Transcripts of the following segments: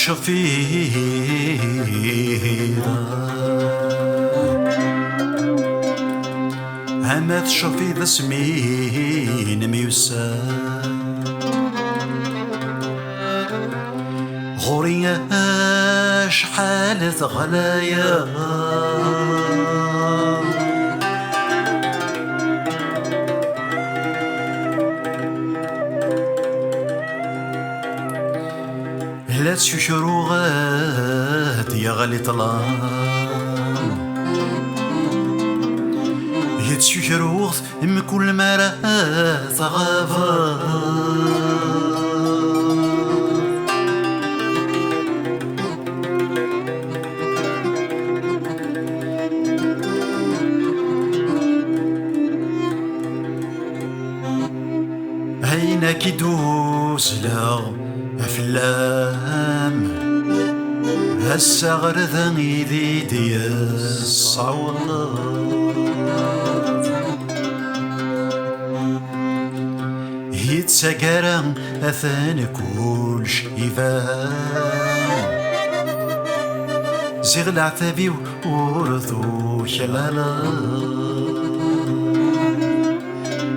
شفيرة همات شفيرة سمين ميوسا غوري شحال غلايا لا تشوشرو غاد يا غالي طلام يتشوشرو ام كل مرة تغافى هينا كي دوز لا أفلام هسا غرذا إيدي ديال الصوت يتسكرا أثان كلش يفان زيغ العتابي ورثو شلالا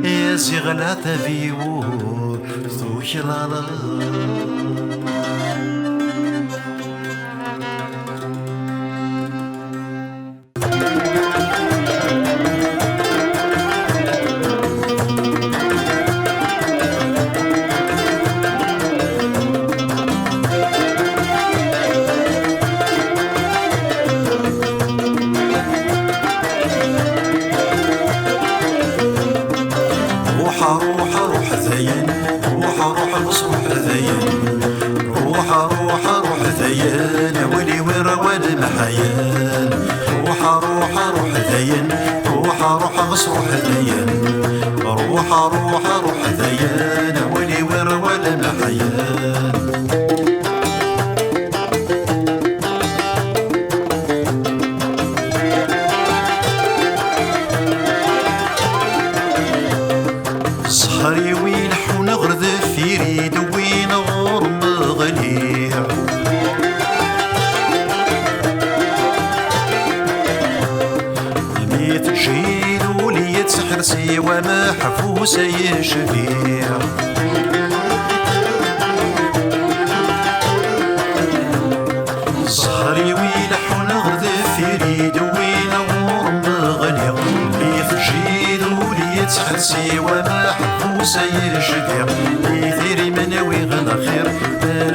يا زيغ العتابي ورثو شلالا روح ذيان ولي ورا ولا محيان روح ذيان روح غص روح ذيان روح ذيان ولي ورا ولا محيان صهري ويلح ونغرد في ريد وين غرم غليع الميت جيد وليت سحر سيوى ما حفوس يشفيع صهري ويلح ونغرد في ريد وين غرم غليع الميت جيد وليت سحر سيوى ما حفوس يشفيع يثيري مناوي غلا خير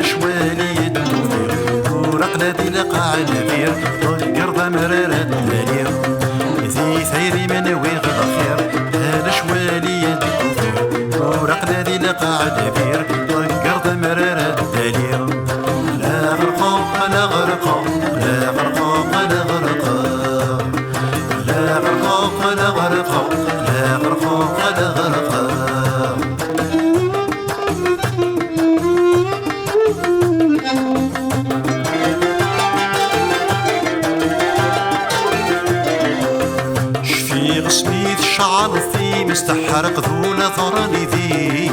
شوالي الدوفير ورقنا دي لقاع النبير قرضة مرارة المالير ذي ثيري مناوي غلا خير شوالي الدوفير ورقنا دي لقاع النبير قرضة مرارة المالير لا غرقا لا غرقا لا غرقا لا غرقا لا غرقا لا غرقا لا غرقا لا غرقا سميت شعرتي مستحرق ذولا ثراني ذي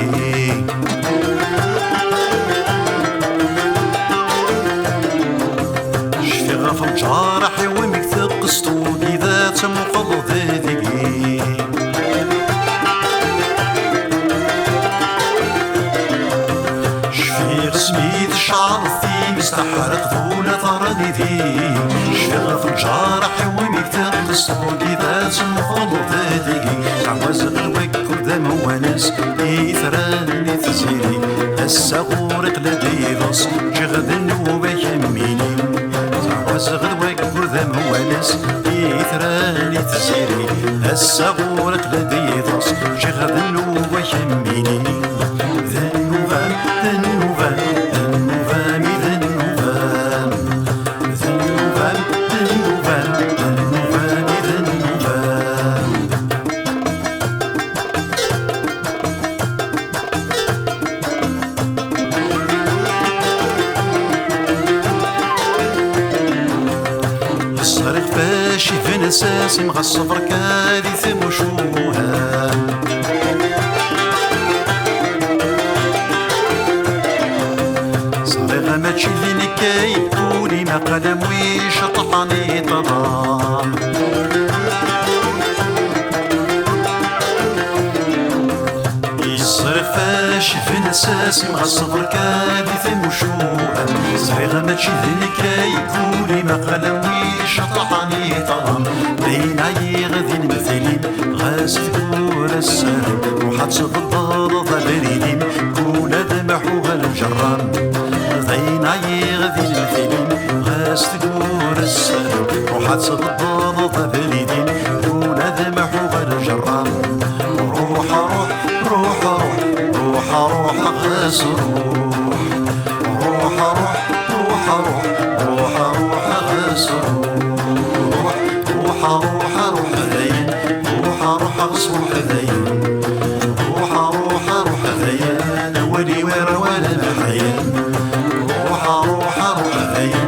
شفي غفل جارحي ومكتب قسطوني ذات مقلض ذي شفي سميت شعرتي مستحرق ذولا ثراني ذي شفي غفل جارحي ومكتب قسطوني ذات مقلض عوز غلوك كردام وناس إثراني تزيري هسا غورق لدي غص جغد النوبة يميني عوز غلوك كردام وناس يس يثراني تسيري السغورة لدي ضص شغل النوبة يميني ذنوبا ذنوبا ذنوبا ذنوبا ذنوبا ذنوبا ذنوبا ذنوبا الصريخ فاشي في نساسي مغا الصفر كادي ثم وشوها صريخ ما تشيليني كي تقولي ما قلم ويش طحني طلام الصريخ فاشي في نساسي مغا الصفر كادي ثم وشوها صريخ ما تشيليني كي تقولي ما قلم ويش طحني طلام بين عيغذين مثلين غاس تقول السلام وحد صدر ضبريدين كولا دمحوها الجرام بين عيغذين مثلين غاس تقول السلام وحد صدر ضبريدين كولا دمحوها الجرام روح روح روح روح روح روح غاس روح روح روح روح روح روح روح غاس روح روح روح روح ذين روح روح غصروح ذين روح روح روح ذين ولي وير ولا محين روح روح روح ذين